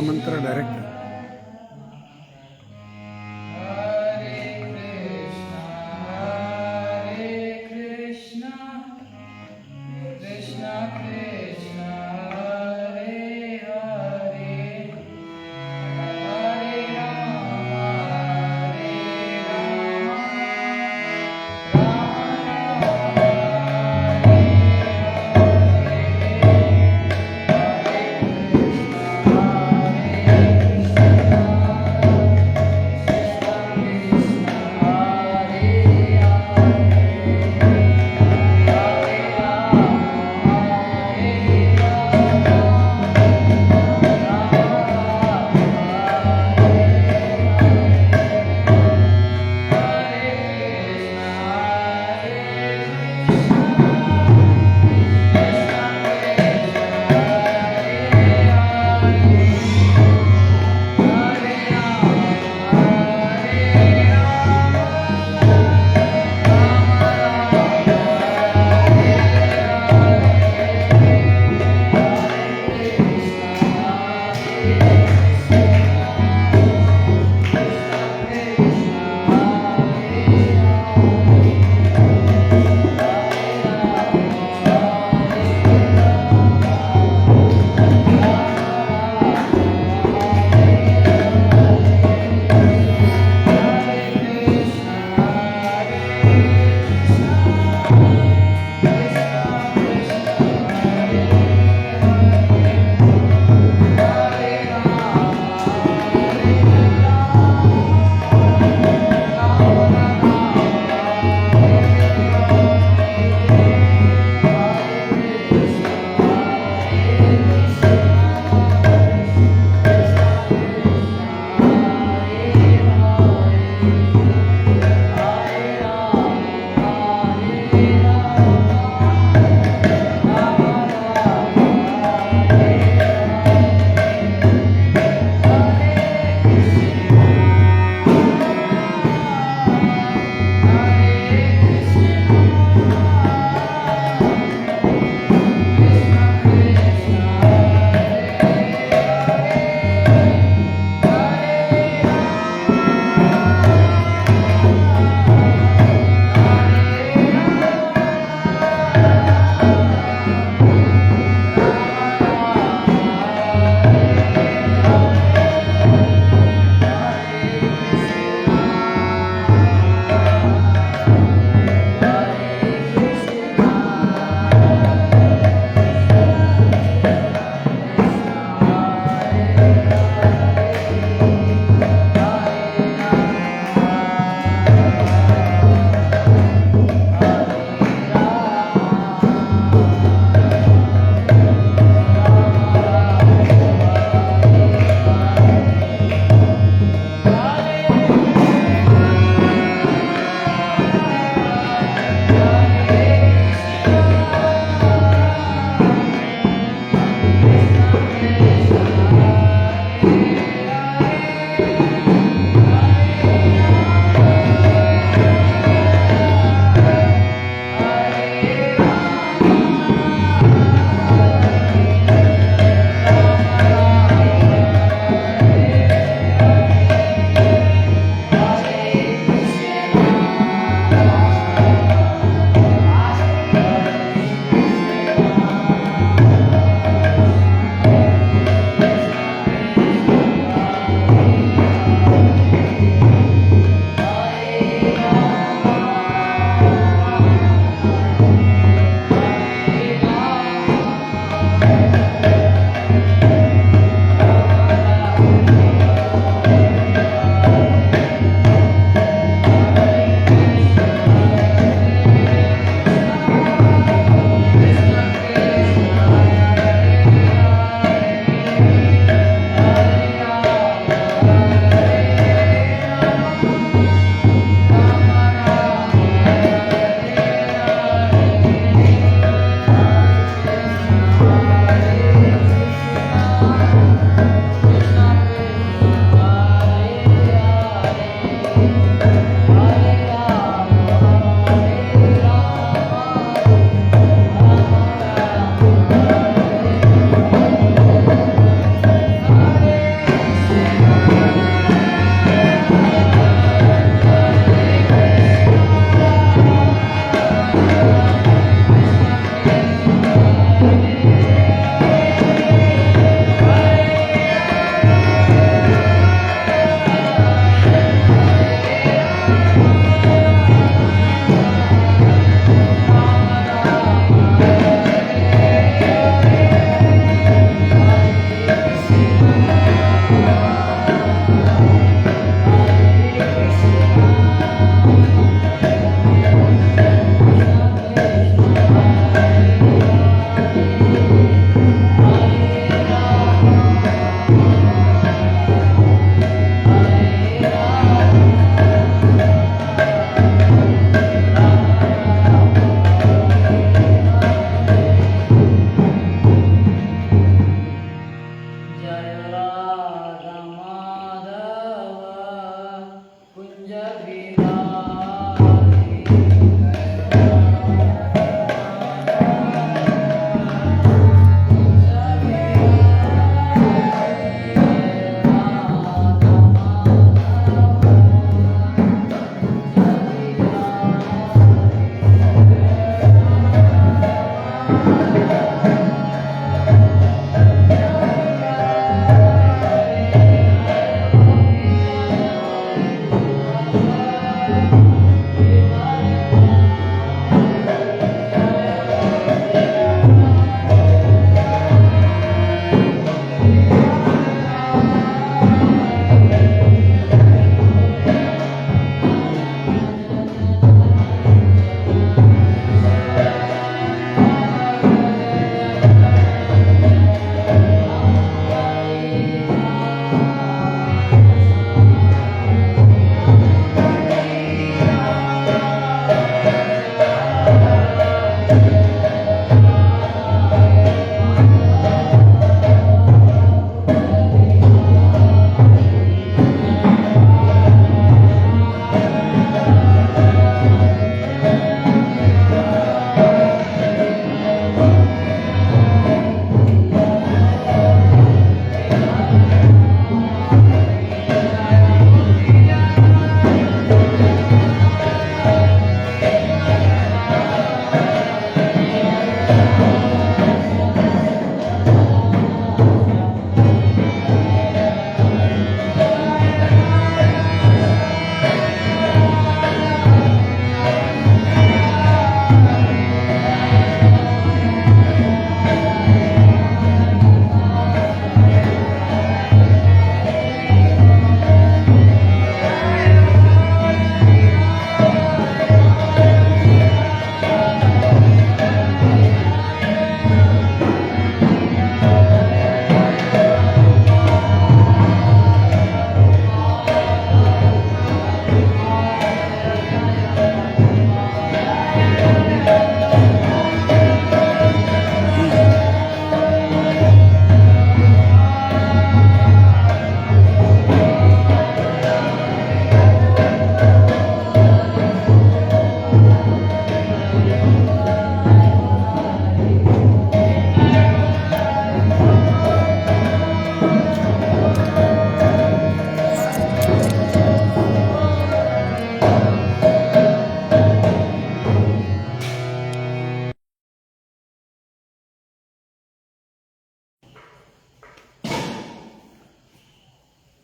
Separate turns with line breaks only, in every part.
महामंत्र डायरेक्ट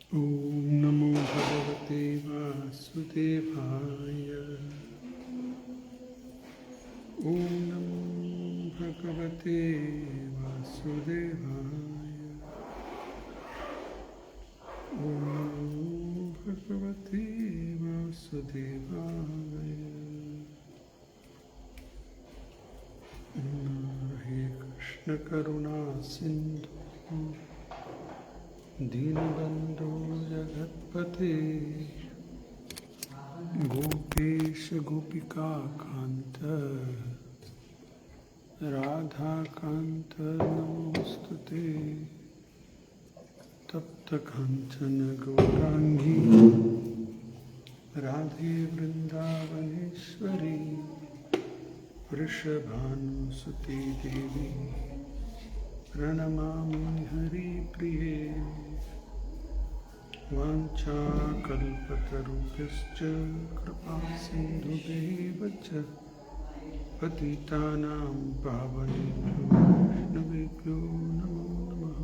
ॐ नमो भगवते वासुदेवाय। ॐ नमो भगवते वासुदेवाय। ॐ नमो भगवते वासुदेवाय। हे कृष्ण करुणा सिंधु दीनबंधु जगत्पते गोपेश गोपिका कांत राधा कांत नमोस्तुते। तप्त कांचन गौरांगी राधे वृंदावनेश्वरी वृषभानुसुते देवी प्रणमामि हरिप्रिये। वाञ्छाकल्पतरुभ्यश्च कृपासिन्धुभ्येव च पतितानां पावनेभ्यो वैष्णवेभ्यो नमो नमः।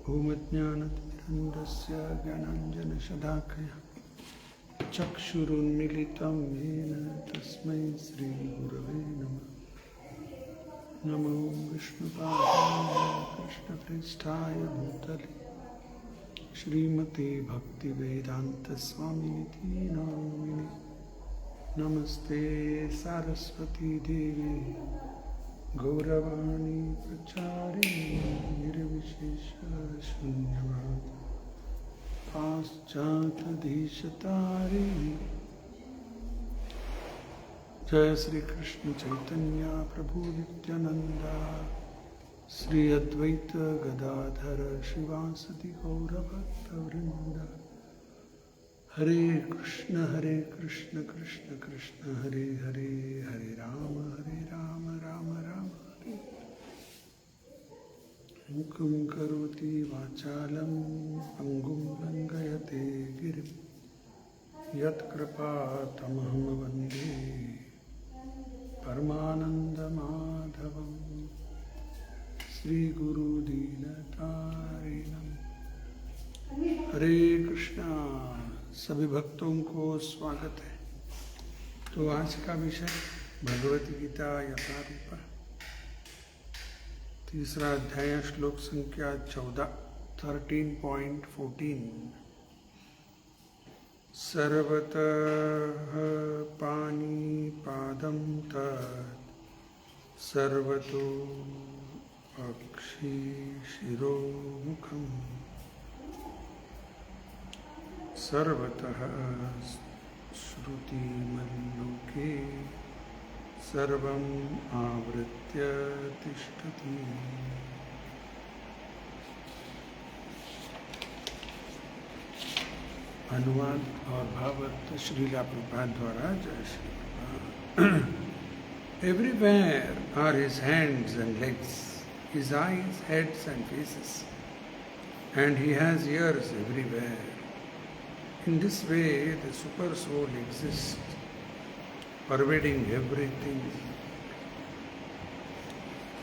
ॐ अज्ञानतिमिरन्धस्य ज्ञानाञ्जनशलाकया चक्षुरुन्मीलितं येन तस्मै श्रीगुरवे नमः। नमो विष्णुपादाय कृष्णप्रेष्ठाय भूतले श्रीमते भक्तिवेदान्तस्वामिनिति नामिने। नमस्ते सरस्वती देवी गौरवाणी प्रचारिणी निर्विशेषशून्यवादी पाश्चात्यदेशतारिणी। जय श्री कृष्ण चैतन्य प्रभु नित्यानंदा श्री अद्वैत गदाधर शिवासदि गौरभक्तवृंद। हरे कृष्ण कृष्ण कृष्ण हरे हरे, हरे राम राम राम हरे। मुखं करोति वाचालं पंगुं लंघयते गिरिं यत्कृपातमहं वन्दे परमानन्दमाधवम्। श्री गुरु दीनतारिणम्। हरे कृष्णा। सभी भक्तों को स्वागत है। तो आज का विषय भगवत गीता यथारूप, तीसरा अध्याय, श्लोक संख्या 14, 13.14। सर्वतः पाणिपादं तत् सर्वतो अक्षि शिरोमुखम्। सर्वतः श्रुतिमल्लोके सर्वम् आवृत्य तिष्ठति। अनुवाद और भावार्थ श्रीला प्रभुपाद द्वारा। जय Shri Prabhupada. Everywhere are his hands and legs, his eyes, heads and faces, and he has ears everywhere. In this way, the super soul exists, pervading everything.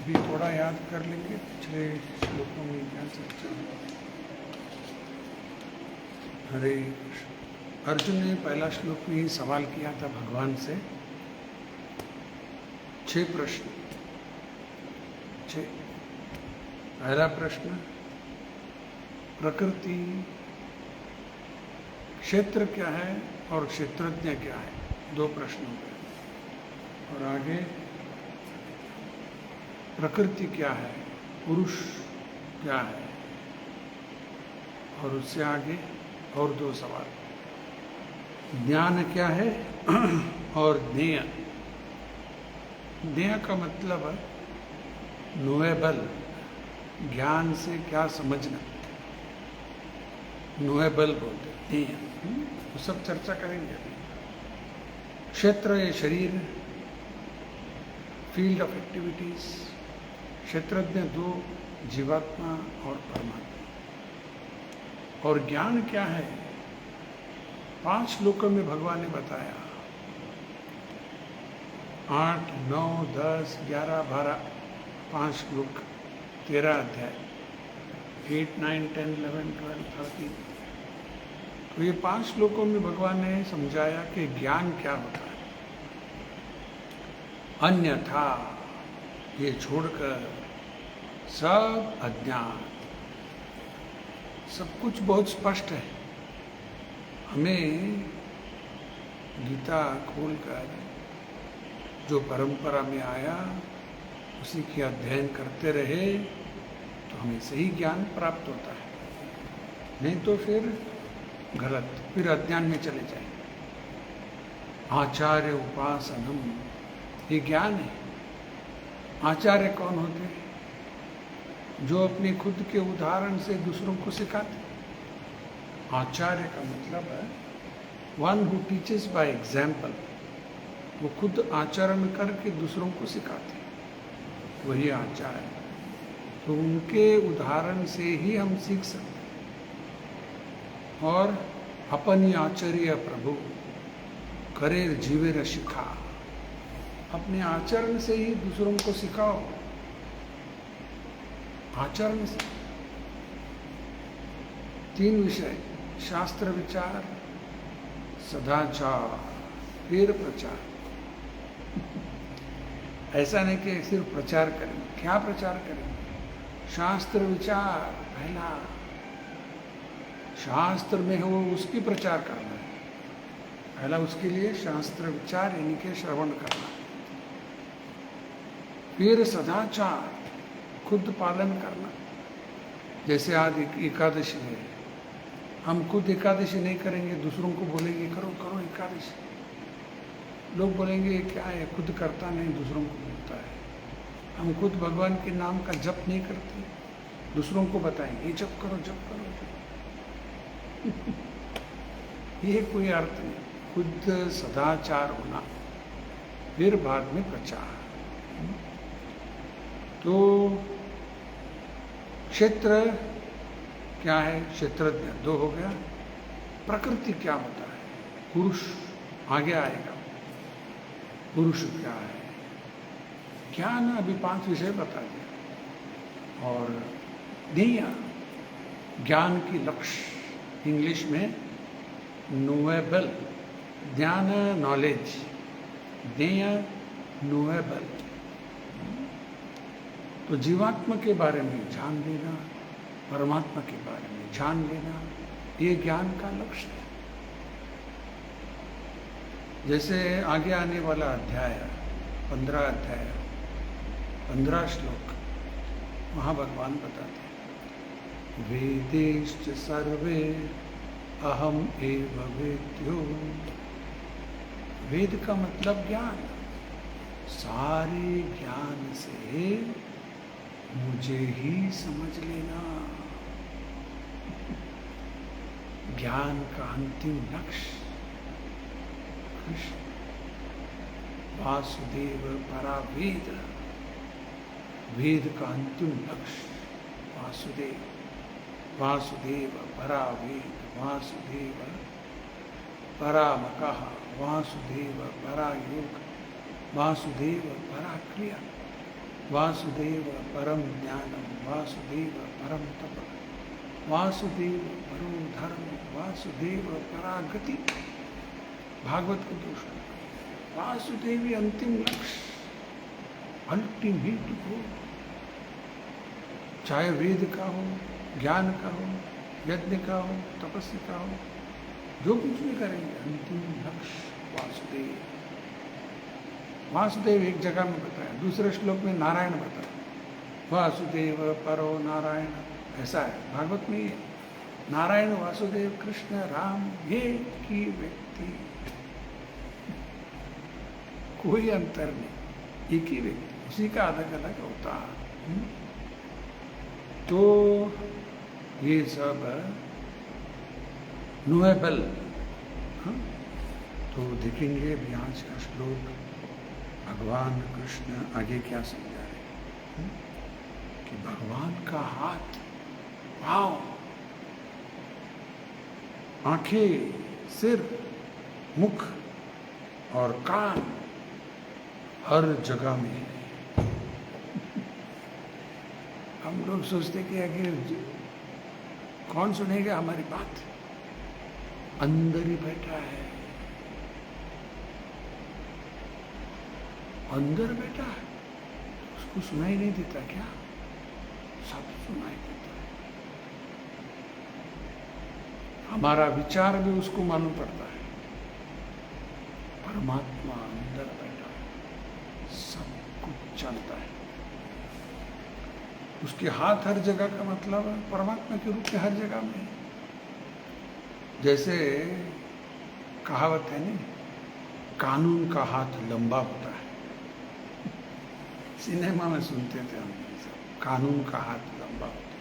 अभी थोड़ा याद कर लेंगे पिछले श्लोकों में क्या चर्चा है। हरे कृष्ण। अर्जुन ने पहला श्लोक में ही सवाल किया था भगवान से। 6 प्रश्न। पहला प्रश्न, प्रकृति क्षेत्र क्या है और क्षेत्रज्ञ क्या है? 2 प्रश्नों पे। और आगे प्रकृति क्या है, पुरुष क्या है, और उससे आगे और 2 सवाल। ज्ञान क्या है और ज्ञेय। ज्ञेय का मतलब है नोएबल, ज्ञान से क्या समझना, नोएबल बोलते हैं। वो सब चर्चा करेंगे। क्षेत्र ये शरीर, फील्ड ऑफ एक्टिविटीज। क्षेत्रज्ञ 2, जीवात्मा और परमात्मा। और ज्ञान क्या है? 5 श्लोकों में भगवान ने बताया। 8, 9, 10, 11, 12, 5 श्लोक, 13 अध्याय। 8, 9, 10, 11, 12, 13। तो ये 5 श्लोकों में भगवान ने समझाया कि ज्ञान क्या होता है। अन्यथा ये छोड़कर सब अज्ञान, सब कुछ बहुत स्पष्ट है। हमें गीता खोलकर जो परंपरा में आया उसी के अध्ययन करते रहे तो हमें सही ज्ञान प्राप्त होता है, नहीं तो फिर गलत, फिर अज्ञान में चले जाए। आचार्य उपासनम, ये ज्ञान है। आचार्य कौन होते हैं? जो अपने खुद के उदाहरण से दूसरों को सिखाते। आचार्य का मतलब है one who teaches by example. वो खुद आचरण करके दूसरों को सिखाते, वही आचार्य। तो उनके उदाहरण से ही हम सीख सकते हैं। और अपनी आचार्य प्रभु करे जीवे शिखा, अपने आचरण से ही दूसरों को सिखाओ। आचरण से 3 विषय, शास्त्र विचार, सदाचार, फिर प्रचार। ऐसा नहीं कि सिर्फ प्रचार करें। क्या प्रचार करें? शास्त्र विचार पहला, शास्त्र में हो उसकी प्रचार करना है। पहला उसके लिए शास्त्र विचार यानी के श्रवण करना। फिर सदाचार, खुद पालन करना। जैसे आज एकादशी है, हम खुद एकादशी नहीं करेंगे, दूसरों को बोलेंगे करो करो एकादशी। लोग बोलेंगे क्या है, खुद करता नहीं, दूसरों को बोलता है। हम खुद भगवान के नाम का जप नहीं करते, दूसरों को बताएंगे ये जप करो जप करो। ये कोई अर्थ नहीं। खुद सदाचार होना, फिर बाद में प्रचार। तो क्षेत्र क्या है? क्षेत्रज्ञ 2 हो गया। प्रकृति क्या होता है? पुरुष आगे आएगा। पुरुष क्या है? ज्ञान अभी 5 विषय बता दिया। और ध्येय, ज्ञान की लक्ष्य, इंग्लिश में नोएबल, ज्ञान नॉलेज, ध्येय नोएबल। तो जीवात्मा के बारे में जान लेना, परमात्मा के बारे में जान लेना, ये ज्ञान का लक्ष्य है। जैसे आगे आने वाला अध्याय 15 अध्याय 15 श्लोक, वहाँ भगवान बताते हैं वेदेश्च सर्वे अहम एव वेद्यो। वेद का मतलब ज्ञान। सारे ज्ञान से मुझे ही समझ लेना। ज्ञान का अंतिम लक्ष्य कृष्ण, वासुदेव परा वेद। वेद का अंतिम लक्ष्य वासुदेव, वासुदेव परा वेद, वासुदेव परामकः, वासुदेव परा योग, वासुदेव परा क्रिया, वासुदेव परम ज्ञानम, वासुदेव परम तप, वासुदेव परो धर्म, वासुदेव परा गति। भागवत के 2 श्लोक। वासुदेव अंतिम लक्ष्य, अल्टीमेट गोल। चाहे वेद का हो, ज्ञान का हो, यज्ञ का हो, तपस्या का हो, जो कुछ भी करेंगे अंतिम लक्ष्य वासुदेव। वासुदेव एक जगह में बताया, दूसरे श्लोक में नारायण बताया, वासुदेव परो नारायण। ऐसा है भागवत में। ये नारायण, वासुदेव, कृष्ण, राम, ये की व्यक्ति, कोई अंतर नहीं, एक ही व्यक्ति, उसी का अलग अलग अवतार। तो ये सब नोएबल। तो देखेंगे अभी आज का श्लोक, भगवान कृष्ण आगे क्या समझा रहे हैं कि भगवान का हाथ, पाँव, आंखें, सिर, मुख और कान हर जगह में है। हम लोग सोचते कि आखिर कौन सुनेगा हमारी बात? अंदर ही बैठा है, अंदर बैठा है, उसको सुनाई नहीं देता क्या? सब सुनाई देता है। हमारा विचार भी उसको मालूम पड़ता है। परमात्मा अंदर बैठा है, सब कुछ जानता है। उसके हाथ हर जगह का मतलब परमात्मा के रूप में हर जगह में। जैसे कहावत है नहीं, कानून का हाथ लंबा होता है। सिनेमा में सुनते थे हम, कानून का हाथ लंबा होता है।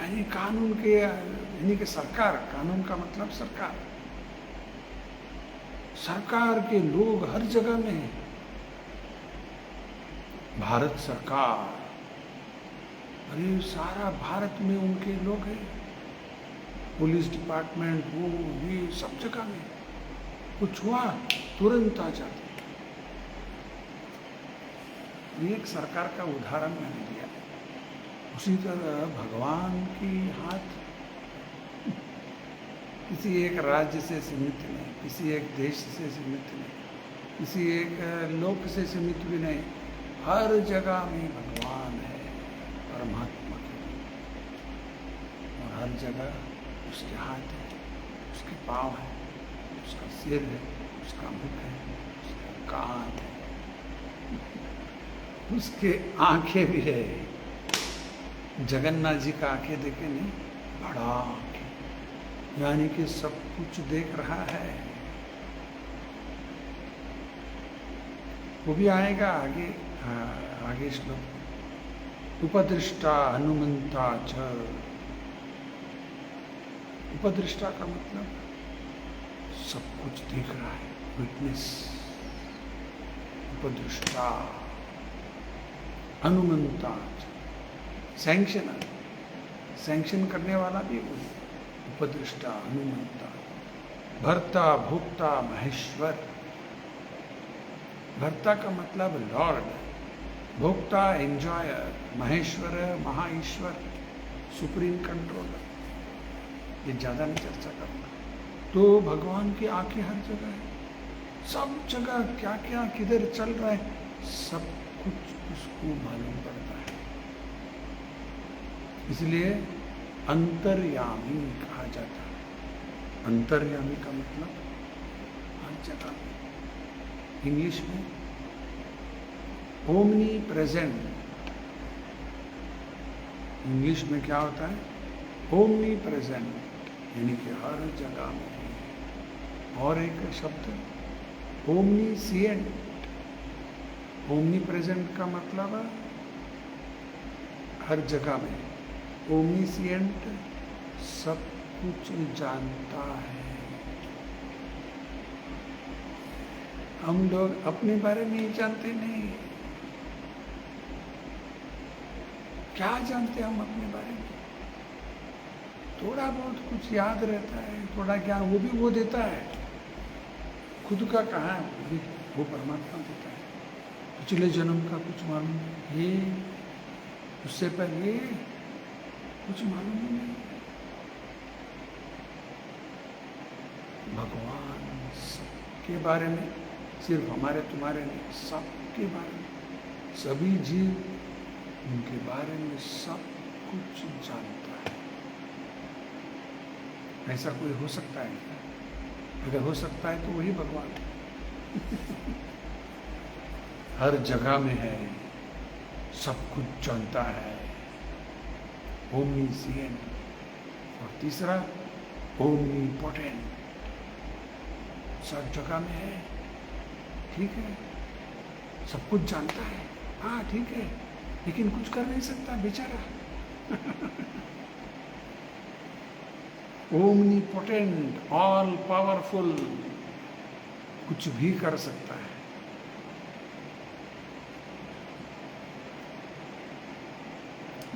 यानी कानून के, यानी कि सरकार, कानून का मतलब सरकार, सरकार के लोग हर जगह में हैं। भारत सरकार, अरे सारा भारत में उनके लोग हैं। पुलिस डिपार्टमेंट, वो ये सब जगह में कुछ हुआ तुरंत आ जाते। ये एक सरकार का उदाहरण मैंने दिया। उसी तरह भगवान की हाथ किसी एक राज्य से सीमित नहीं, किसी एक देश से सीमित नहीं, किसी एक लोक से सीमित भी नहीं। हर जगह में भगवान है, परमात्मा के। और हर जगह उसके हाथ है, उसके पाँव है, उसका सिर है, उसका मुख है, उसका कान है, उसके आंखें भी है। जगन्नाथ जी का आंखें देखे नहीं, बड़ा आंखें, यानी कि सब कुछ देख रहा है। वो भी आएगा आगे, आगे श्लोक। उपदृष्टा हनुमंता च। उपदृष्टा का मतलब सब कुछ देख रहा है, विटनेस। उपदृष्टा, हनुमंता, सैंक्शनर, सैंक्शन करने वाला भी वही। उपदृष्टा, हनुमंता, भर्ता, भोक्ता, महेश्वर। भर्ता का मतलब लॉर्ड, भोक्ता एंजॉयर, महेश्वर महाईश्वर, सुप्रीम कंट्रोलर। ये ज्यादा नहीं चर्चा करूंगा। तो भगवान की आंखें हर जगह है, सब जगह क्या क्या किधर चल रहा है, सब कुछ उसको मालूम पड़ता है। इसलिए अंतर्यामी कहा जाता है। अंतर्यामी का मतलब हर जगह में। इंग्लिश में ओमनी प्रेजेंट। इंग्लिश में क्या होता है? ओमनी प्रेजेंट, यानी कि हर जगह में है। और एक शब्द ओमनीसिएंट। ओमनी प्रेजेंट का मतलब हर जगह में। ओमनीसिएंट सब कुछ जानता है। हम लोग अपने बारे में ही जानते नहीं। क्या जानते हम अपने बारे में? थोड़ा बहुत कुछ याद रहता है, थोड़ा ज्ञान वो भी वो देता है। खुद का कहाँ है? वो परमात्मा देता है। पिछले जन्म का कुछ मालूम है, ये उससे पहले कुछ मालूम नहीं। भगवान सबके बारे में, सिर्फ हमारे तुम्हारे नहीं, सबके बारे में, सभी जीव उनके बारे में सब कुछ जानता है। ऐसा कोई हो सकता है? अगर हो सकता है तो वही भगवान है। हर जगह में है, सब कुछ जानता है, ओमनीसिएंट। और तीसरा ओमनीपोटेंट, सब जगह में है। ठीक है, सब कुछ जानता है, हाँ ठीक है, लेकिन कुछ कर नहीं सकता बेचारा। ओमनीपोटेंट, ऑल पावरफुल, कुछ भी कर सकता है।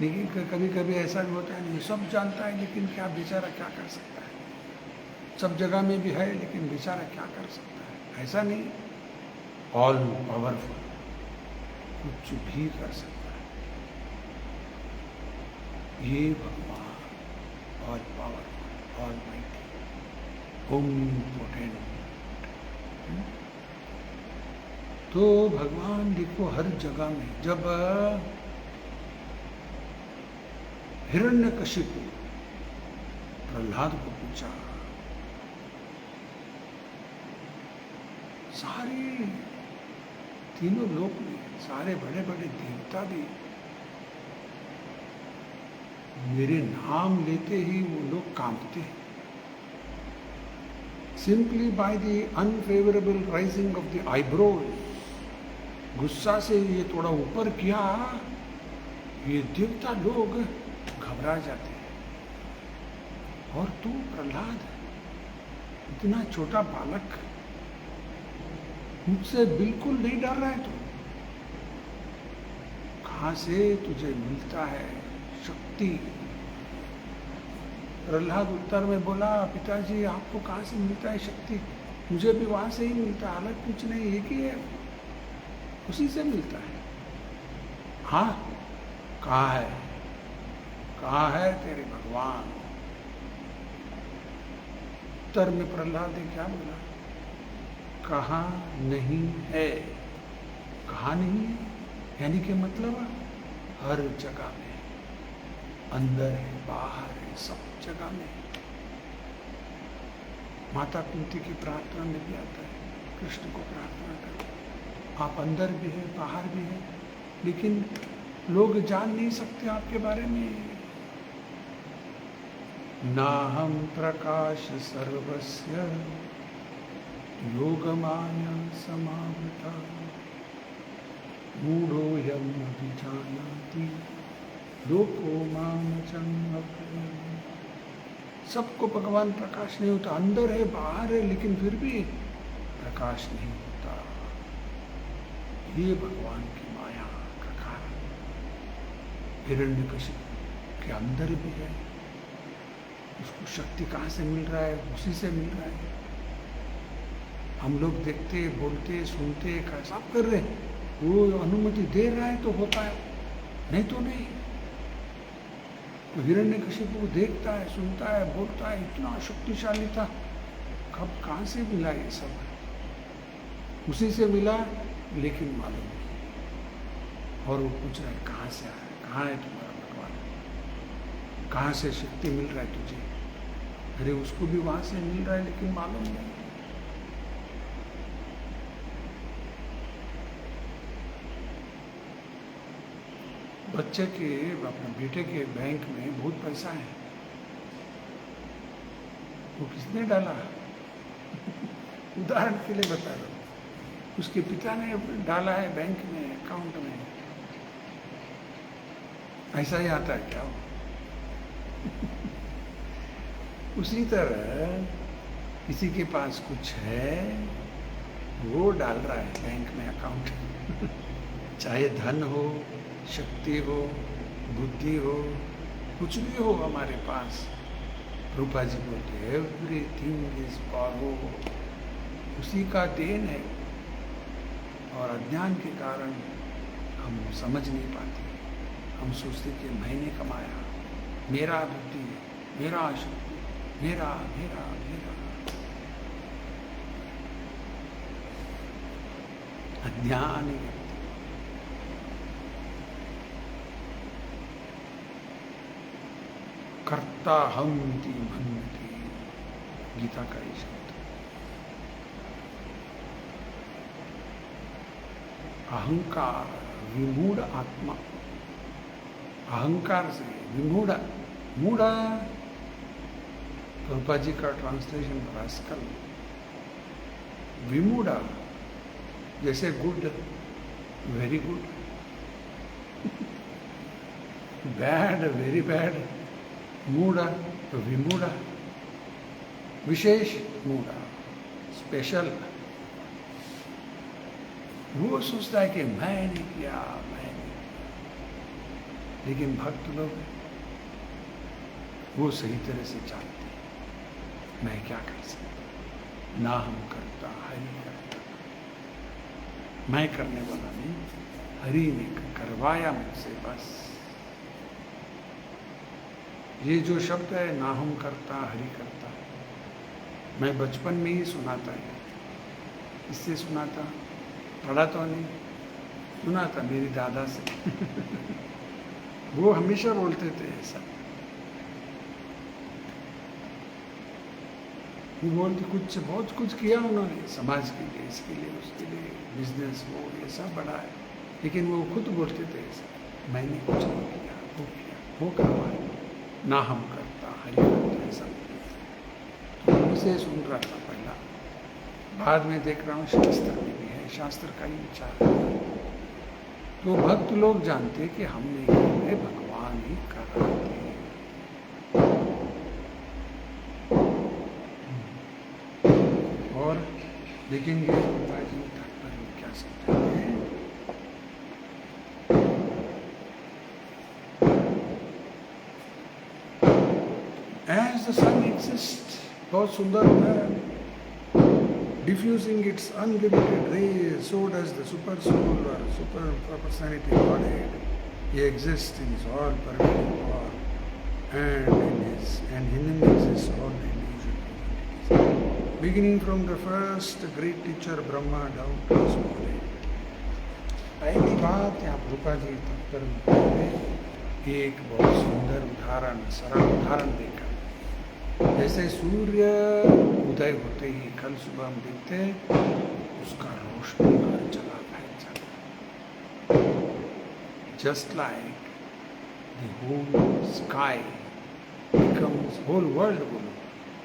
लेकिन कभी कभी ऐसा भी होता है, नहीं सब जानता है लेकिन क्या बेचारा क्या कर सकता है। सब जगह में भी है लेकिन बेचारा क्या कर सकता है। ऐसा नहीं, ऑल पावरफुल, कुछ भी कर सकता है। ये भगवान ओमपोटेंट। तो भगवान देखो हर जगह में, जब हिरण्यकशिपु प्रहलाद को पूछा, सारे तीनों लोक में सारे बड़े बड़े देवता भी मेरे नाम लेते ही वो लोग कांपते हैं। Simply by the unfavourable rising of the eyebrows, गुस्सा से ये थोड़ा ऊपर किया, ये देवता लोग घबरा जाते हैं। और तू प्रहलाद, इतना छोटा बालक, मुझसे बिल्कुल नहीं डर रहा है तू? कहां से तुझे मिलता है शक्ति? प्रहलाद उत्तर में बोला, पिताजी आपको कहां से मिलता है शक्ति? मुझे भी वहां से ही मिलता है, अलग कुछ नहीं, एक ही है, उसी से मिलता है। हाँ, कहाँ है, कहाँ है तेरे भगवान? उत्तर में प्रहलाद ने क्या बोला? कहाँ नहीं है। कहाँ नहीं है यानी कि मतलब हर जगह में, अंदर है, बाहर है, सब जगह में। माता कुंती की प्रार्थना में भी आता है, कृष्ण को प्रार्थना करो, आप अंदर भी है, बाहर भी है, लेकिन लोग जान नहीं सकते आपके बारे में। नाहं प्रकाश सर्वस्य योगमाया समावृता मूढ़ोऽयं अभिजानाति लोको माम अव्ययम्। सबको भगवान प्रकाश नहीं होता, अंदर है, बाहर है, लेकिन फिर भी प्रकाश नहीं होता। ये भगवान की माया का कारण। हिरण्यकशिपु के अंदर भी है, उसको शक्ति कहाँ से मिल रहा है? उसी से मिल रहा है। हम लोग देखते, बोलते, सुनते, सब कर रहे हैं, वो अनुमति दे रहा है तो होता है, नहीं तो नहीं। तो हिरण्यकशिपु को देखता है, सुनता है, बोलता है, इतना शक्तिशाली था, कब कहाँ से मिला ये सब? उसी से मिला, लेकिन मालूम नहीं। और वो पूछ रहा है, कहाँ से आया, कहाँ है तुम्हारा भगवान, कहाँ से शक्ति मिल रहा है तुझे? अरे उसको भी वहां से मिल रहा है, लेकिन मालूम नहीं। बच्चे के, अपने बेटे के बैंक में बहुत पैसा है, वो किसने डाला? उदाहरण के लिए बता रहा हूं, उसके पिता ने डाला है बैंक में, अकाउंट में। ऐसा ही आता है क्या? उसी तरह किसी के पास कुछ है, वो डाल रहा है बैंक में, अकाउंट। चाहे धन हो, शक्ति हो, बुद्धि हो, कुछ भी हो हमारे पास। रूपा जी बोलते एवरीथिंग इज पावर, उसी का देन है। और अज्ञान के कारण हम समझ नहीं पाते, हम सोचते कि मैंने कमाया, मेरा बुद्धि, मेरा शक्ति, मेरा मेरा मेरा। अज्ञान ही कर्ता हम ती मनती, गीता का ही शब्द। अहंकार विमूढ़ आत्मा, अहंकार से विमूढ़, मूढ़ा रूपा जी का ट्रांसलेशन रास्कल। विमूढ़ा जैसे good, very good, bad, very bad, मूढ़ा तो विमूढ़ा, विशेष मूढ़ा, स्पेशल। वो सोचता है कि मैंने किया, मैंने किया। लेकिन भक्त लोग वो सही तरह से जानते हैं, मैं क्या कर सकता, ना हम करता, हरि करता। मैं करने वाला नहीं, हरि ने करवाया मुझसे बस। ये जो शब्द है, ना हम करता, हरि करता, मैं बचपन में ही सुनाता है, इससे सुनाता, पढ़ा तो नहीं, सुना था मेरी दादा से। वो हमेशा बोलते थे ऐसा, वो बोलते कुछ बहुत कुछ किया उन्होंने समाज के लिए, इसके लिए, उसके लिए, बिजनेस वो ये सब बड़ा है, लेकिन वो खुद बोलते थे ऐसा, मैंने कुछ नहीं किया, वो कहा है ना हम करता हरि करता ऐसा। तो उनसे सुन रहा था पहला, बाद में देख रहा हूँ शास्त्र में भी है, शास्त्र का ही विचार है। तो भक्त लोग जानते कि हम नहीं कर रहे, भगवान ही कर रहे थे। और देखेंगे तात्पर्य क्या समझाते हैं। As the sun exists, बहुत सुंदर है, diffusing its unlimited rays, so does the super soul or super personality Godhead. He exists in his all pervading form, and in him exists all illusion entities. Beginning from the first great teacher Brahma down to his body. पहली बात यहाँ रूपा जी तत्पर एक बहुत सुंदर उदाहरण, सरल उदाहरण देकर, जैसे सूर्य उदय होते ही कल सुबह हम देखते हैं उसका रोशनी हर जगह फैल जाता है। Just like the whole sky becomes, whole world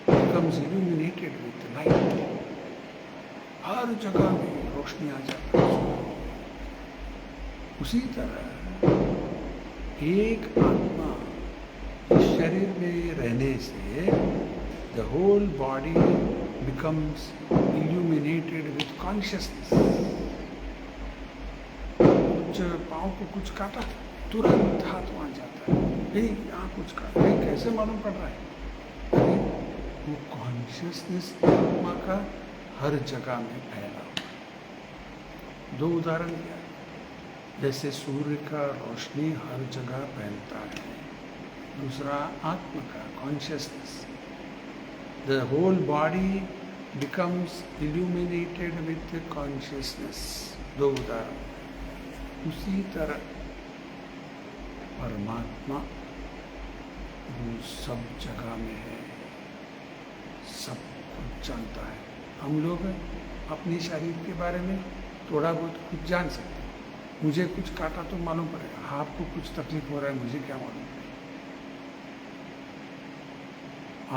becomes illuminated with light. हर जगह में रोशनी आ जाती है। उसी तरह एक आत्मा इस शरीर में रहने से the whole body becomes illuminated with consciousness. कुछ पाँव को कुछ काटा, तुरंत हाथ वहाँ जाता है, यहाँ कुछ काटा, कैसे मालूम पड़ रहा है? अरे वो कॉन्शियसनेस आत्मा का हर जगह में फैला। दो उदाहरण दिया, जैसे सूर्य का रोशनी हर जगह फैलता है, दूसरा आत्मा का consciousness, the whole body becomes illuminated with consciousness. दो उदाहरण। उसी तरह परमात्मा वो सब जगह में है, सब कुछ जानता है। हम लोग अपने शरीर के बारे में थोड़ा बहुत कुछ जान सकते हैं, मुझे कुछ काटा तो मालूम पड़ेगा, आपको कुछ तकलीफ हो रहा है, मुझे क्या मालूम पड़ेगा?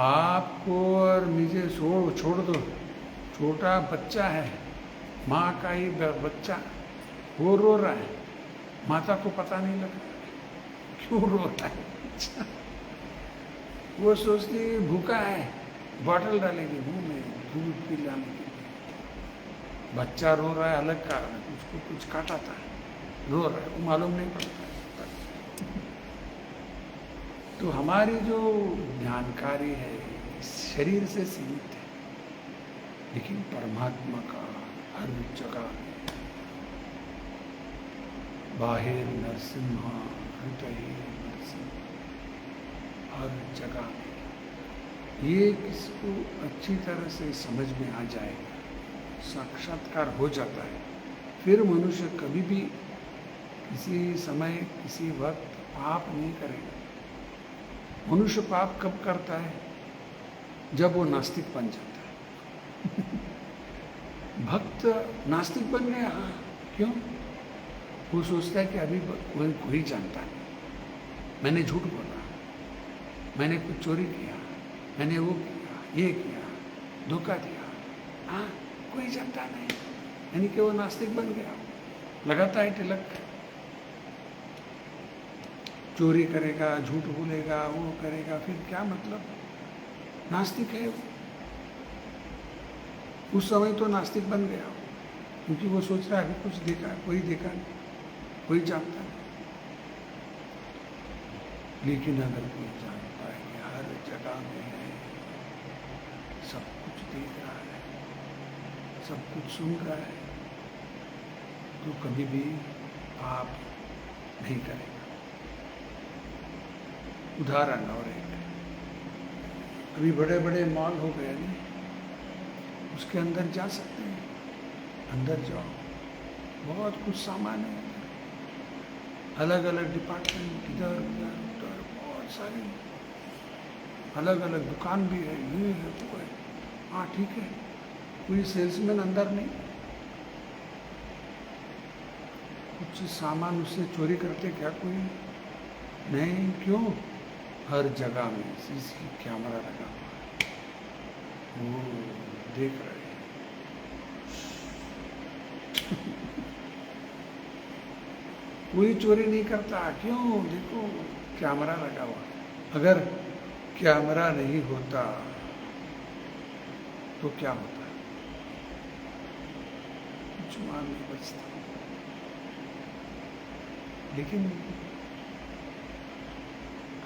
आपको और मुझे छोड़ दो, छोटा बच्चा है, माँ का ही बच्चा, वो रो रहा है, माता को पता नहीं लग रहा क्यों रो रहा है। वो सोचती है भूखा है, बॉटल डालेगी मुंह में दूध पिलाने के लिए। बच्चा रो रहा है अलग कारण है, उसको कुछ काटा था, रो रहा है, वो मालूम नहीं पड़ता है। तो हमारी जो जानकारी है शरीर से सीमित है, लेकिन परमात्मा का हर जगह बाहिर नरसिम्हा हृदय नरसिंह, हर जगह में। ये किसको अच्छी तरह से समझ में आ जाएगा, साक्षात्कार हो जाता है, फिर मनुष्य कभी भी किसी समय किसी वक्त पाप नहीं करेगा। मनुष्य पाप कब करता है? जब वो नास्तिक बन जाता है। भक्त नास्तिक बन गया, क्यों? वो सोचता है कि अभी कोई जानता नहीं, मैंने झूठ बोला, मैंने कुछ चोरी किया, मैंने वो किया, ये किया, धोखा दिया, हाँ कोई जानता नहीं, यानी कि वो नास्तिक बन गया। लगाता है तिलक, चोरी करेगा, झूठ बोलेगा, वो करेगा, फिर क्या मतलब? नास्तिक है वो। उस समय तो नास्तिक बन गया, क्योंकि वो सोच रहा है अभी कुछ देखा, कोई देखा नहीं, कोई जानता नहीं। लेकिन अगर कोई जानता है कि हर जगह में है, सब कुछ देख रहा है, सब कुछ सुन रहा है, तो कभी भी पाप नहीं करेगा। उदाहरण और एक, अभी बड़े बड़े मॉल हो गए नहीं, उसके अंदर जा सकते हैं, अंदर जाओ, बहुत कुछ सामान है, अलग अलग डिपार्टमेंट, इधर उधर उधर बहुत सारी अलग अलग दुकान भी है, ये है वो है। हाँ ठीक है, कोई सेल्समैन अंदर नहीं, कुछ सामान उससे चोरी करते क्या कोई नहीं? क्यों? हर जगह में सीसी कैमरा लगा हुआ है, वो देख रहे हैं। कोई चोरी नहीं करता, क्यों? देखो कैमरा लगा हुआ। अगर कैमरा नहीं होता तो क्या होता? कुछ माल नहीं बचता। लेकिन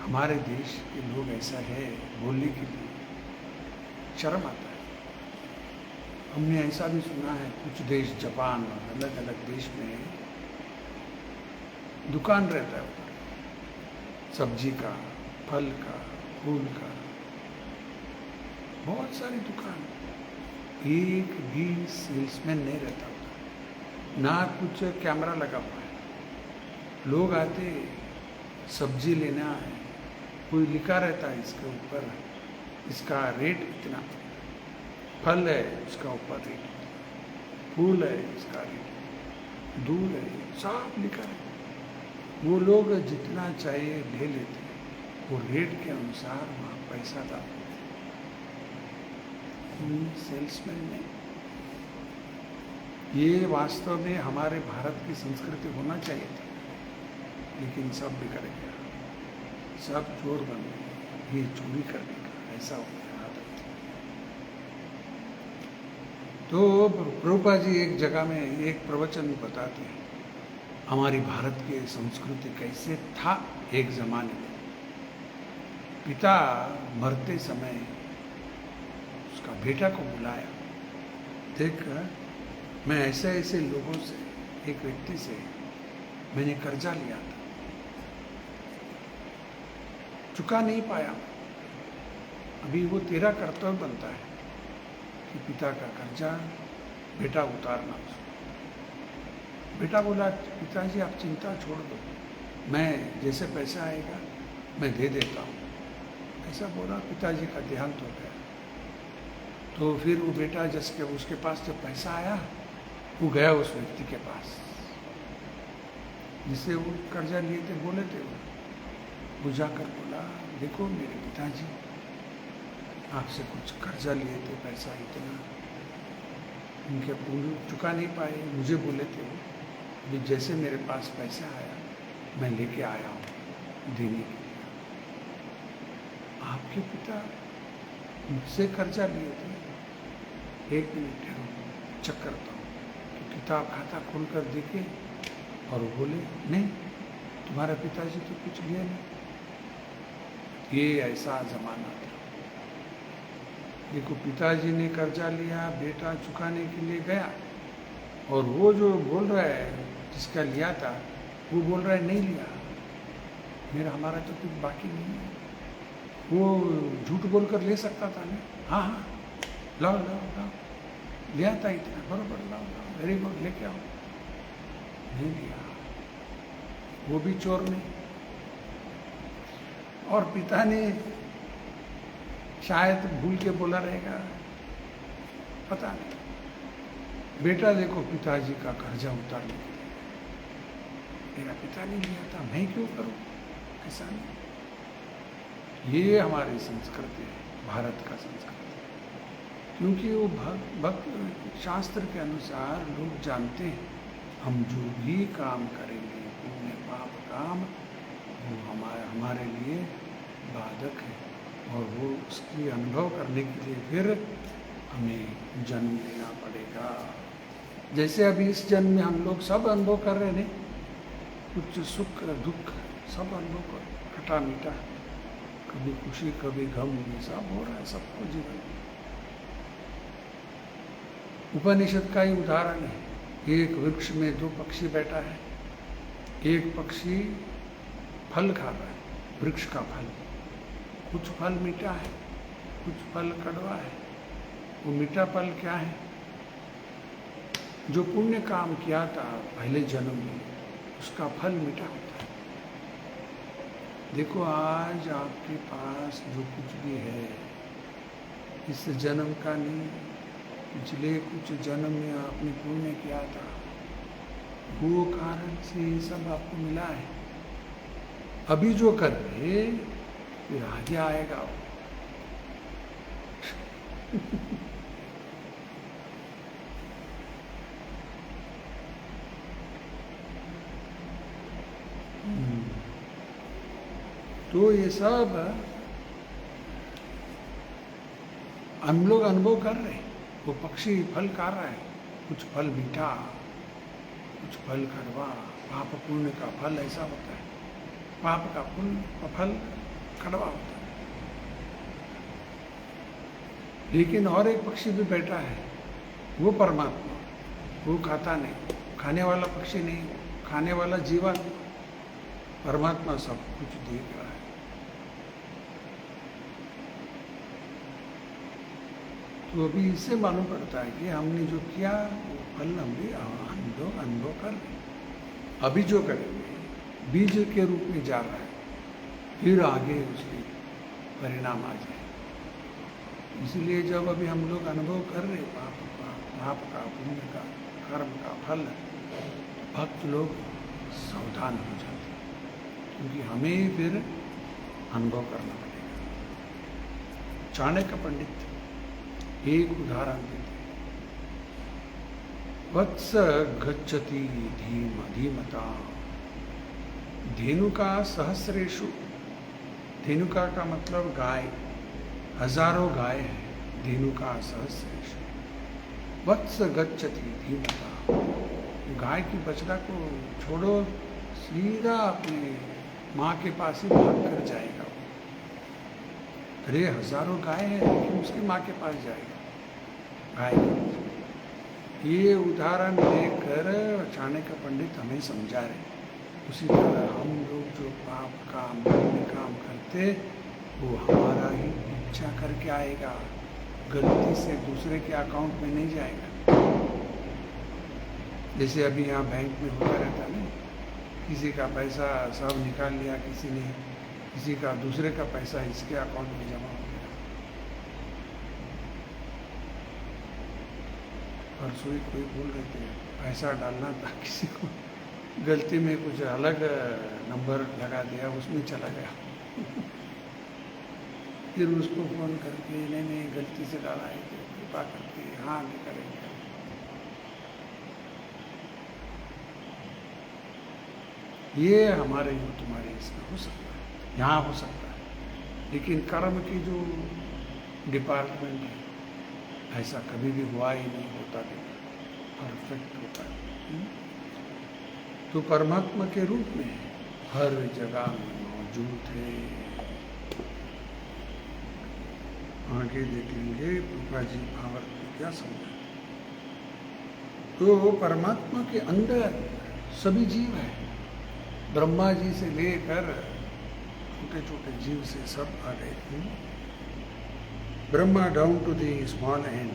हमारे देश के लोग ऐसा है, बोलने के लिए शर्म आता है। हमने ऐसा भी सुना है, कुछ देश, जापान और अलग अलग देश में दुकान रहता है ऊपर, सब्जी का, फल का, फूल का, बहुत सारी दुकान, एक भी सेल्समैन नहीं रहता होता, ना कुछ कैमरा लगा हुआ है। लोग आते, सब्जी लेना है, कोई लिखा रहता है इसके ऊपर, इसका रेट इतना, फल है उसका ऊपर रेट, फूल है इसका रेट, दूध है, सब लिखा है। वो लोग जितना चाहिए ले लेते हैं, वो रेट के अनुसार वहाँ पैसा डालते हैं। कोई सेल्समैन नहीं। ये वास्तव में हमारे भारत की संस्कृति होना चाहिए थी, लेकिन सब बिगड़ गया, सब चोर बन गए, ये चोरी करने का ऐसा हो गया आदत। तो प्रभुपाद जी एक जगह में एक प्रवचन में बताते हैं, हमारी भारत की संस्कृति कैसे था एक जमाने में। पिता मरते समय उसका बेटा को बुलाया, देख मैं ऐसे ऐसे लोगों से, एक व्यक्ति से मैंने कर्जा लिया था, चुका नहीं पाया, अभी वो तेरा कर्तव्य बनता है कि पिता का कर्जा बेटा उतारना। बेटा बोला, पिताजी आप चिंता छोड़ दो, मैं जैसे पैसा आएगा मैं दे देता हूँ, ऐसा बोला। पिताजी का देहांत हो गया। तो फिर वो बेटा जिसके उसके पास जब पैसा आया, वो गया उस व्यक्ति के पास जिससे वो कर्जा लिए थे, बोले थे, वो जाकर बोला, देखो मेरे पिताजी आपसे कुछ कर्जा लिए थे, पैसा इतना, उनके पूरे चुका नहीं पाए, मुझे बोले थे वो, अभी जैसे मेरे पास पैसा आया मैं लेके आया हूँ देने के लिए। आपके पिता मुझसे कर्जा लिए थे? एक मिनट ठहरो, चेक करता हूँ। तो किताब खाता खोल कर देखे और वो बोले, नहीं तुम्हारा पिताजी तो कुछ लिया नहीं। ये ऐसा जमाना था। देखो पिताजी ने कर्जा लिया, बेटा चुकाने के लिए गया, और वो जो बोल रहा है जिसका लिया था, वो बोल रहा है नहीं लिया, मेरा हमारा तो कुछ बाकी नहीं है। वो झूठ बोलकर ले सकता था ना, हाँ हाँ लाओ लाओ लाओ, लिया था इतना, बरोबर लाओ लाओ, वेरी गुड, लेके आओ। नहीं लिया, वो भी चोर नहीं। और पिता ने शायद भूल के बोला रहेगा, पता नहीं। बेटा देखो पिताजी का कर्जा उतारने के लिए, मेरा पिता ने लिया था, मैं क्यों करूं? ऐसा नहीं। ये हमारी संस्कृति है, भारत का संस्कृति। क्योंकि वो भक्त शास्त्र के अनुसार लोग जानते हैं, हम जो भी काम करेंगे पुण्य पाप काम, वो हमारे लिए बाधक है, और वो उसकी अनुभव करने के लिए फिर हमें जन्म लेना पड़ेगा। जैसे अभी इस जन्म में हम लोग सब अनुभव कर रहे हैं, कुछ सुख दुख सब अनुभव कर, खटा मीठा, कभी खुशी कभी गम, ये सब हो रहा है सबको जीवन में। उपनिषद का ही उदाहरण है, एक वृक्ष में दो पक्षी बैठा है, एक पक्षी फल खा रहा है, वृक्ष का फल, कुछ फल मीठा है, कुछ फल कड़वा है। वो मीठा फल क्या है? जो पुण्य काम किया था पहले जन्म में, उसका फल मीठा होता है। देखो आज आपके पास जो कुछ भी है, इस जन्म का नहीं, पिछले कुछ जन्म में आपने पुण्य किया था, वो कारण से ये सब आपको मिला है। अभी जो कर रहे, फिर आगे आएगा वो। तो ये सब हम लोग अनुभव कर रहे हैं। वो पक्षी फल खा रहा है, कुछ फल मीठा, कुछ फल कड़वा। पाप पुण्य का फल ऐसा होता है, पाप का पुण्य का फल कड़वा होता है। लेकिन और एक पक्षी भी बैठा है, वो परमात्मा, वो खाता नहीं, खाने वाला पक्षी नहीं, खाने वाला जीवन। परमात्मा सब कुछ देख रहा है। तो अभी इससे मालूम पड़ता है कि हमने जो किया वो फल हम लोग अनुभव कर रहे हैं। अभी जो करेंगे बीज के रूप में जा रहा है, फिर आगे उसके परिणाम आ जाए। इसलिए जब अभी हम लोग अनुभव कर रहे पाप का पुण्य का कर्म का फल, भक्त लोग सावधान हो जाते हैं, क्योंकि हमें फिर अनुभव करना पड़ेगा। चाणक्य पंडित एक उदाहरण देते, वत्स गच्छति धीमता धेनुका सहस्रेषु। धेनुका का मतलब गाय, हजारों गाय है। धेनुका सहस्रेषु वत्स गच्छति धीमता। गाय की बछड़ा को छोड़ो, सीधा अपने माँ के पास ही भाग कर जाएगा। अरे हजारों गाय है, लेकिन उसकी माँ के पास जाएगा गाय। ये उदाहरण लेकर चाणक्य पंडित हमें समझा रहे। उसी तरह हम लोग जो पाप काम पुण्य काम करते, वो हमारा ही इच्छा करके आएगा, गलती से दूसरे के अकाउंट में नहीं जाएगा। जैसे अभी यहाँ बैंक में होता रहता नहीं, किसी का पैसा सब निकाल लिया किसी ने, किसी का दूसरे का पैसा इसके अकाउंट में जमा हो गया। परसों ही कोई बोल रहे थे पैसा डालना था, किसी को गलती में कुछ अलग नंबर लगा दिया, उसमें चला गया। फिर उसको फोन करके नहीं गलती से डाला है, तो कृपा करके हाँ नहीं करेंगे। ये हमारे ही तुम्हारे इसमें हो सकता है, यहाँ हो सकता है, लेकिन कर्म की जो डिपार्टमेंट है, ऐसा कभी भी हुआ ही नहीं, होता भी परफेक्ट होता है। तो परमात्मा के रूप में हर जगह में मौजूद है। आगे देखेंगे प्रभा जी भावार्थ में क्या समझा। तो परमात्मा के अंदर सभी जीव है, ब्रह्मा जी से लेकर छोटे छोटे जीव से सब आ गए। Brahma down to the small end,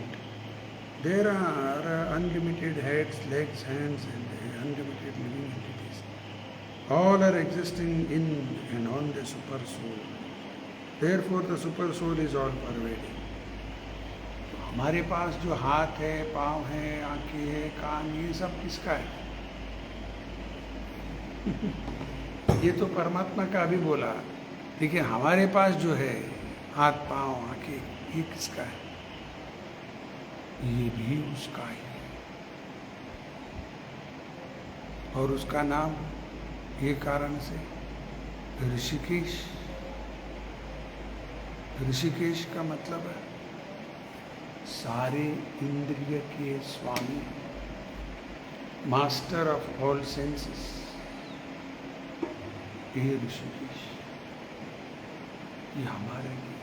there are unlimited heads, legs, hands and unlimited living entities. All are existing in and on the super soul. Therefore the super soul is all pervading. तो हमारे पास जो हाथ है, पाँव है, आंखें है, कान, ये सब किसका है? ये तो परमात्मा का अभी बोला, लेकिन हमारे पास जो है हाथ, पाँव, आंखें, ये किसका है? ये भी उसका ही है। और उसका नाम ये कारण से ऋषिकेश। ऋषिकेश का मतलब है सारे इंद्रिय के स्वामी, मास्टर ऑफ ऑल सेंसेस। ये ऋषिकेश, ये हमारे लिए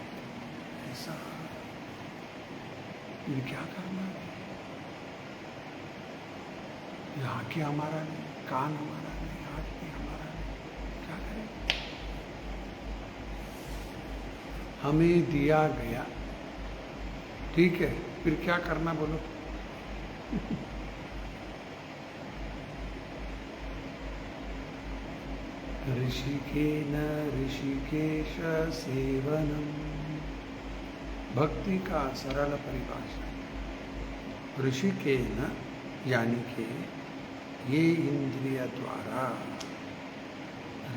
ऐसा, ये क्या करना है? ये आँखें हमारा नहीं, कान हमारा नहीं, हाथ भी हमारा नहीं, क्या करें? हमें दिया गया ठीक है, फिर क्या करना बोलो? ऋषिकेन ऋषिकेश सेवनम, भक्ति का सरल परिभाषा। ऋषिकेन यानी कि ये इंद्रिय द्वारा,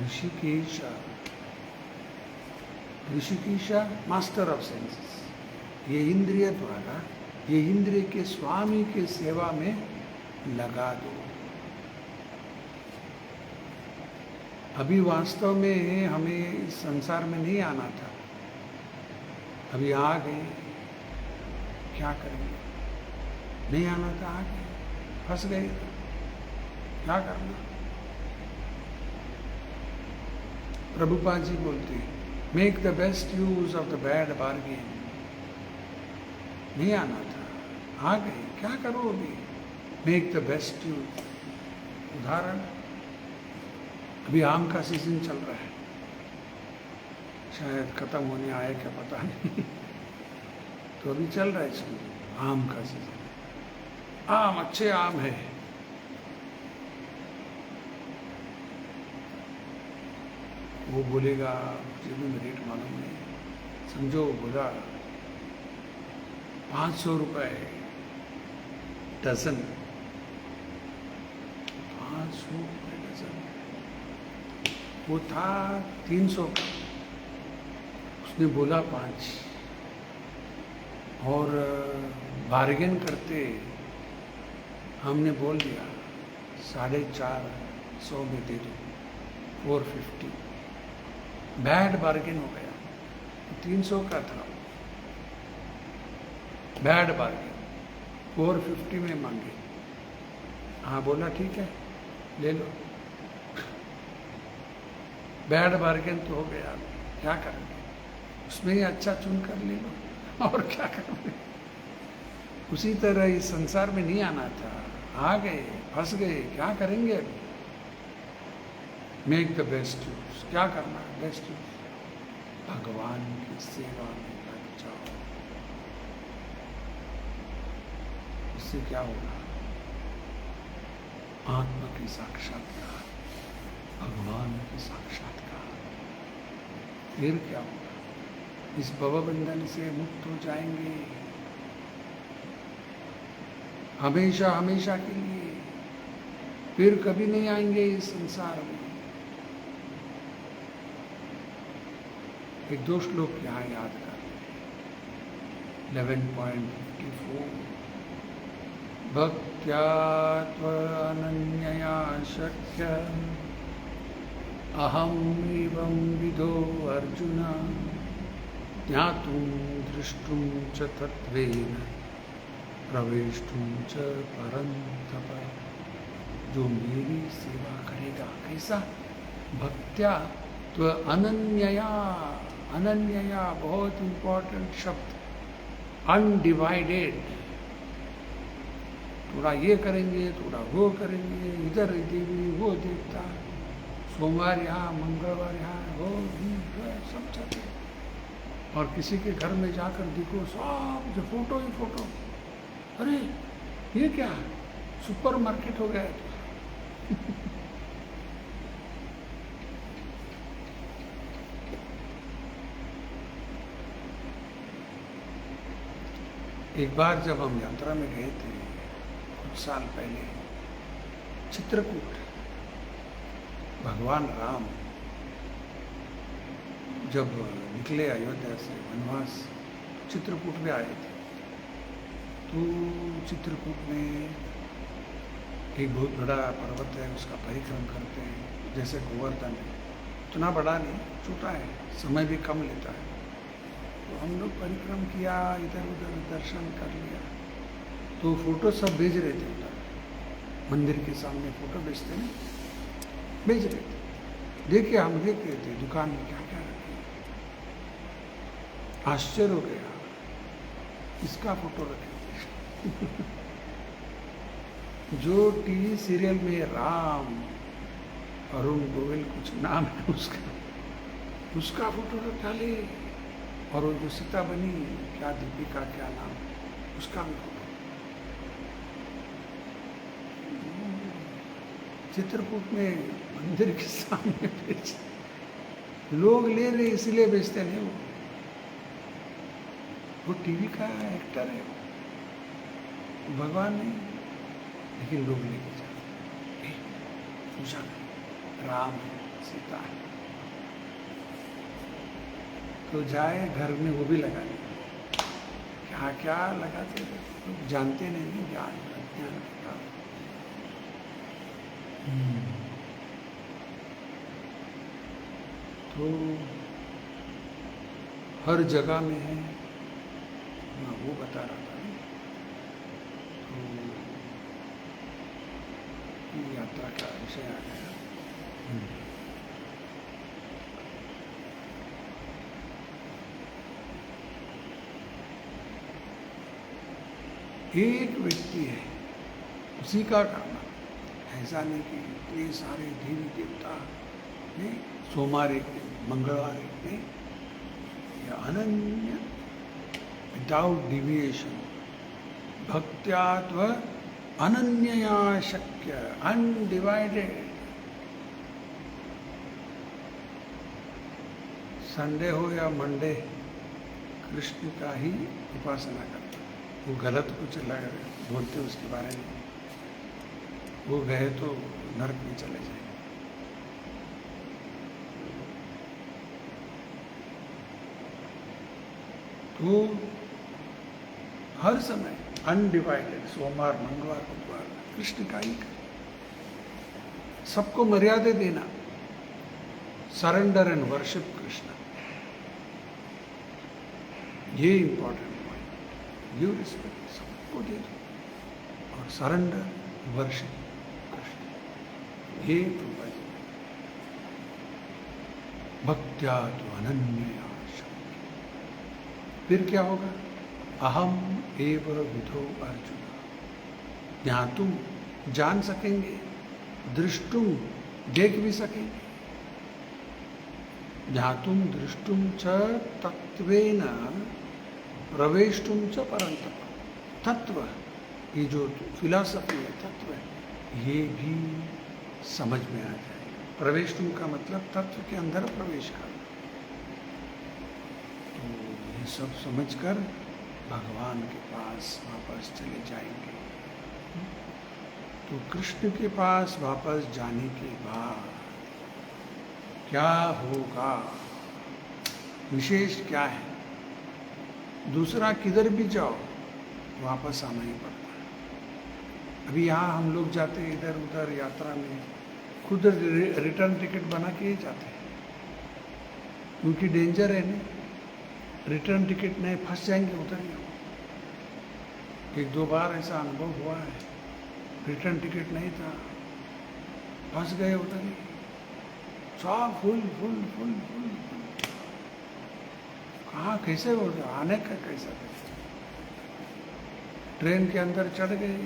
Rishikesh, Rishikesh master of senses, ये इंद्रिय द्वारा, ये इंद्रिय के स्वामी के सेवा में लगा दो। अभी वास्तव में हमें इस संसार में नहीं आना था, अभी आ गए, क्या करेंगे? नहीं आना था, आ गए, फंस गए, क्या करना? प्रभुपाद जी बोलते हैं, make the best use of the bad bargain. नहीं आना था, आ गए, क्या करो अभी? Make the best use. उदाहरण, अभी आम का सीजन चल रहा है, शायद खत्म होने आया क्या पता नहीं। तो अभी चल रहा है इसमें आम का सीजन, आम अच्छे आम है। वो बोलेगा मुझे भी रेट मालूम नहीं, समझो बोला 500 रुपये डजन, 500 रुपये डजन। वो था 300 का, उसने बोला 5, और बार्गेन करते हमने बोल दिया 450 में दे दो, 450। बैड बार्गेन हो गया, 300 का था, बैड बार्गेन, 450 में मांगे। हाँ बोला ठीक है ले लो, बैड बार्गेन तो हो गया, क्या करेंगे? उसमें ही अच्छा चुन कर ले लो, और क्या करेंगे? उसी तरह इस संसार में नहीं आना था, आ गए, फंस गए, क्या करेंगे अभी? Make the best use. क्या करना है? Best use. भगवान की सेवा में लग जाओ। इससे क्या होगा? आत्मा की साक्षात्कार, भगवान की साक्षात्कार। फिर क्या होगा? इस भवबंधन से मुक्त हो जाएंगे हमेशा हमेशा के लिए, फिर कभी नहीं आएंगे इस संसार में। एक दो श्लोक यहाँ याद कर, 11.54। भक्त्या त्वनन्यया शक्य अहम एवं विदो अर्जुन ज्ञातुं द्रष्टुं च तत्त्वेन प्रवेष्टुं च परन्तप। जो मेरी सेवा करेगा, कैसा? भक्त्या तो अनन्यया, अनन्यया बहुत इंपॉर्टेंट शब्द, अनडिवाइडेड। थोड़ा ये करेंगे, थोड़ा वो करेंगे, इधर देवी वो देवता, सोमवार यहाँ, मंगलवार यहाँ, वो भी सब चलते। और किसी के घर में जाकर देखो, सब जो फोटो ही फोटो। अरे ये क्या सुपर मार्केट हो गया है? एक बार जब हम यात्रा में गए थे कुछ साल पहले, चित्रकूट, भगवान राम जब निकले अयोध्या से वनवास, चित्रकूट में आए थे। तो चित्रकूट में एक बहुत बड़ा पर्वत है, उसका परिक्रम करते हैं, जैसे गोवर्धन है, इतना बड़ा नहीं, छोटा है, समय भी कम लेता है। तो हम लोग परिक्रम किया, इधर उधर दर्शन कर लिया। तो फोटो सब भेज रहे थे उधर, मंदिर के सामने फोटो भेजते हैं, भेज रहे थे। देखिए हम देख रहे थे दुकान में क्या क्या रखे। आश्चर्य हो गया, इसका फोटो रखे थे। जो टीवी सीरियल में राम, अरुण गोविल कुछ नाम है उसका फोटो रख डाले। और वो जो सीता बनी, क्या दीपिका, क्या नाम, उसका भी फोटो चित्रकूट में मंदिर के सामने बेच, लोग ले रहे इसलिए बेचते नहीं। वो टीवी का एक्टर है, भगवान नहीं, लेकिन लोग लेके जाते, पूजा राम है, सीता है, तो जाए घर में वो भी लगा ले। क्या क्या लगाते थे, लोग जानते नहीं, ज्ञान अज्ञान के कारण। तो हर जगह में है, मैं वो बता रहा था। तो यात्रा का विषय आ गया। एक व्यक्ति है, उसी का करना, ऐसा नहीं कि इतने सारे देवी देवता नहीं, सोमवार एक दिन, मंगलवार एक दिन, या अनन्य, विदाउट डिविएशन, भक्त्यात्व अनन्यया शक्य, अनडिवाइडेड। संडे हो या मंडे, कृष्ण का ही उपासना करता। वो गलत कुछ बोलते उसके बारे में, वो गए तो नरक में चले जाए। तो हर समय अनडिवाइडेड, सोमवार मंगलवार बुधवार कृष्ण का ही कर, सबको मर्यादा देना, सरेंडर एंड वर्शिप कृष्ण, ये इंपॉर्टेंट पॉइंट। गिव रिस्पेक्ट, सबको दे दो, और सरेंडर वर्शिप कृष्ण, ये प्रोवाइड। भक्त्या तो अनन्या शक्ति। फिर क्या होगा? अहम एव विधो अर्जुन, ज्ञातुम जान सकेंगे, दृष्टुम देख भी सकेंगे, ज्ञातुम दृष्टुम च तत्वेन प्रवेष्टुम च परंतप। तत्व, ये जो फिलॉसफी है, तत्व है, ये भी समझ में आ जाएगा। प्रवेष्टुम का मतलब तत्व के अंदर प्रवेश करना। तो ये सब समझकर भगवान के पास वापस चले जाएंगे। तो कृष्ण के पास वापस जाने के बाद क्या होगा, विशेष क्या है? दूसरा, किधर भी जाओ वापस आना ही पड़ता है। अभी यहाँ हम लोग जाते हैं इधर उधर यात्रा में, खुद रिटर्न टिकट बना के ही जाते हैं, क्योंकि डेंजर है ना, रिटर्न टिकट नहीं, फंस जाएंगे उधर ही। एक दो बार ऐसा अनुभव हुआ है, रिटर्न टिकट नहीं था, फंस गए उधर ही, सब फुल फुल फुल फुल। कहाँ कैसे हो गया, आने का कैसा? ट्रेन के अंदर चढ़ गए,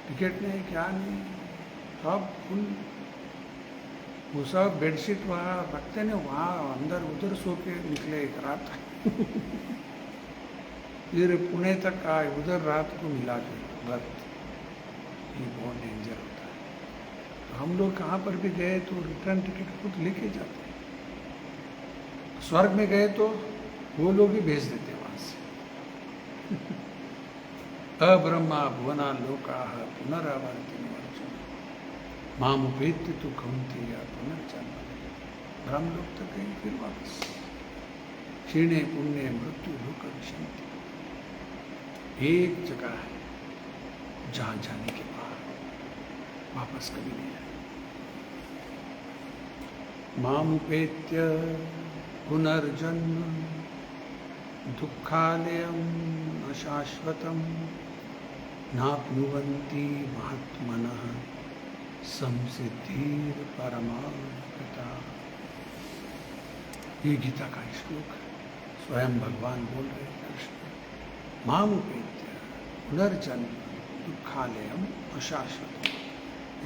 टिकट नहीं, क्या नहीं, सब फुल। वो सब बेडशीट वहाँ रखते नहीं, वहाँ अंदर उधर सो के निकले एक रात। फिर पुणे तक आए, उधर रात को मिला के बर्थ। ये बहुत डेंजर होता है। तो हम लोग कहाँ पर भी गए तो रिटर्न टिकट खुद लेके जाते हैं। स्वर्ग में गए तो वो लोग ही भेज देते वहाँ से। अब्रह्मा भुवना लोका पुनरावर्ति अर्जुन, मामुपेत्य तु कौन्तेय पुनर्जन्म। ब्रह्म लोक तक गए, फिर वापस क्षीणे पुण्य मृत्यु लोक विशंति। एक जगह है जहाँ जाने के बाद वापस कभी नहीं आए। मामुपेत्य पुनर्जन्म दुःखालयम् अशाश्वतम् नाप्नुवन्ति महात्मनः संसिद्धिर परमागता। ये गीता का श्लोक है, स्वयं भगवान बोल रहे हैं कृष्ण। मामुपेत्य पुनर्जन्म दुःखालयम् अशाश्वतम्,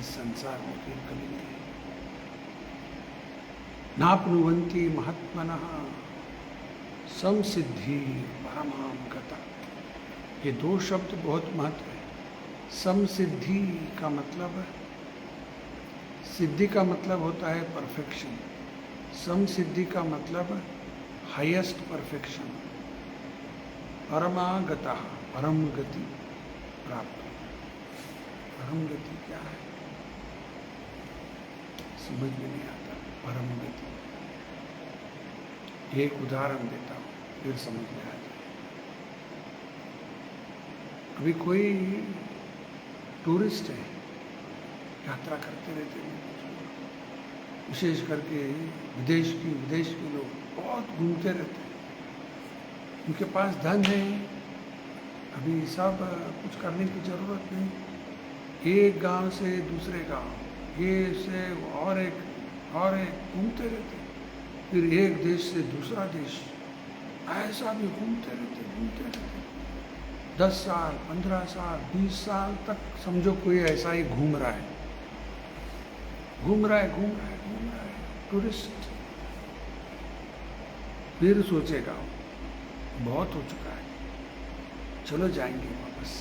इस संसार में फिर कभी नहीं। नाप्नुवन्ति महात्मनः समसिद्धि परमाम गता। ये दो शब्द बहुत महत्व है। समसिद्धि का मतलब, सिद्धि का मतलब होता है परफेक्शन, समसिद्धि का मतलब हाईएस्ट परफेक्शन। परमागता, परम गति प्राप्त। परम गति क्या है समझ में नहीं आता। परम गति, एक उदाहरण देता हूँ फिर समझ में आ जाए। अभी कोई टूरिस्ट है, यात्रा करते रहते हैं, विशेष करके विदेश के लोग बहुत घूमते रहते हैं। उनके पास धन है, अभी सब कुछ करने की जरूरत नहीं, एक गांव से दूसरे गांव, ये से और एक घूमते रहते। फिर एक देश से दूसरा देश, ऐसा भी घूमते रहते। 10 साल, 15 साल, 20 साल तक समझो कोई ऐसा ही घूम रहा है टूरिस्ट। फिर सोचेगा बहुत हो चुका है, चलो जाएंगे वापस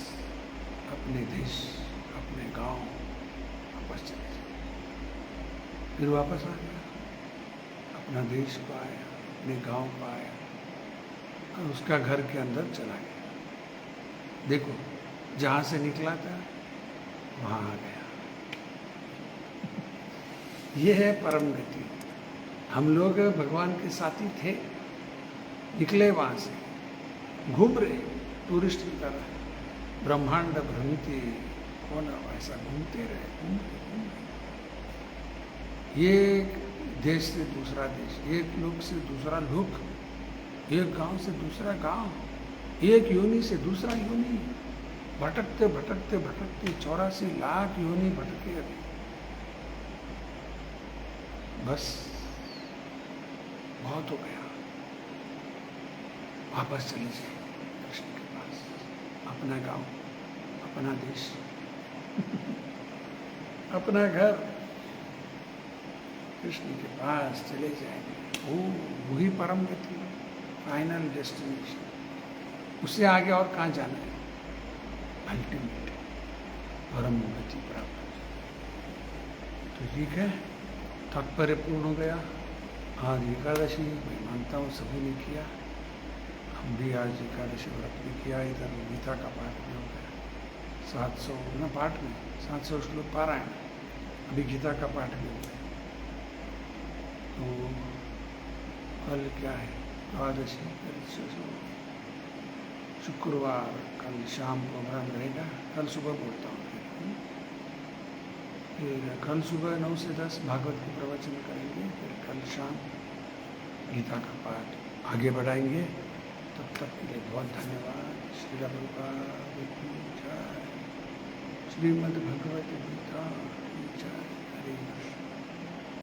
अपने देश, अपने गांव वापस चले जाए। फिर वापस आ गया, अपना देश को आया, अपने गांव को आया और उसका घर के अंदर चला गया। देखो, जहां से निकला था वहां आ गया। यह है परम गति। हम लोग भगवान के साथी थे, निकले वहां से, घूम रहे टूरिस्ट की तरह, ब्रह्मांड भ्रमिति होना, ऐसा घूमते रहे। एक देश से दूसरा देश, एक लोक से दूसरा लोक, एक गांव से दूसरा गांव, एक योनि से दूसरा योनि, भटकते 84 लाख योनि भटके। अभी बस बहुत हो गया, वापस चले जाए कृष्ण के पास, अपना गांव, अपना देश, अपना घर, कृष्ण के पास चले जाएंगे। वही परम गति, फाइनल डेस्टिनेशन। उससे आगे और कहाँ जाना है? अल्टीमेट परम गति प्राप्त। तो ठीक है, तात्पर्य पूर्ण हो गया। आज एकादशी मैं मानता हूँ सभी ने किया, हम भी आज एकादशी व्रत भी किया। इधर गीता का पाठ भी हो गया, 700 पाठ में 700 श्लोक पारायण, अभी गीता का पाठ भी हो गया। तो कल क्या है? द्वादशी, शुक्रवार, कल शाम प्रोग्राम रहेगा, कल सुबह बोलता हूँ। फिर कल सुबह 9 से 10 भागवत के प्रवचन करेंगे, फिर कल शाम गीता का पाठ आगे बढ़ाएंगे। तब तक के लिए बहुत धन्यवाद। श्री प्रभुपाद की जय। श्रीमद् भगवत गीता की जय। हरे कृष्ण।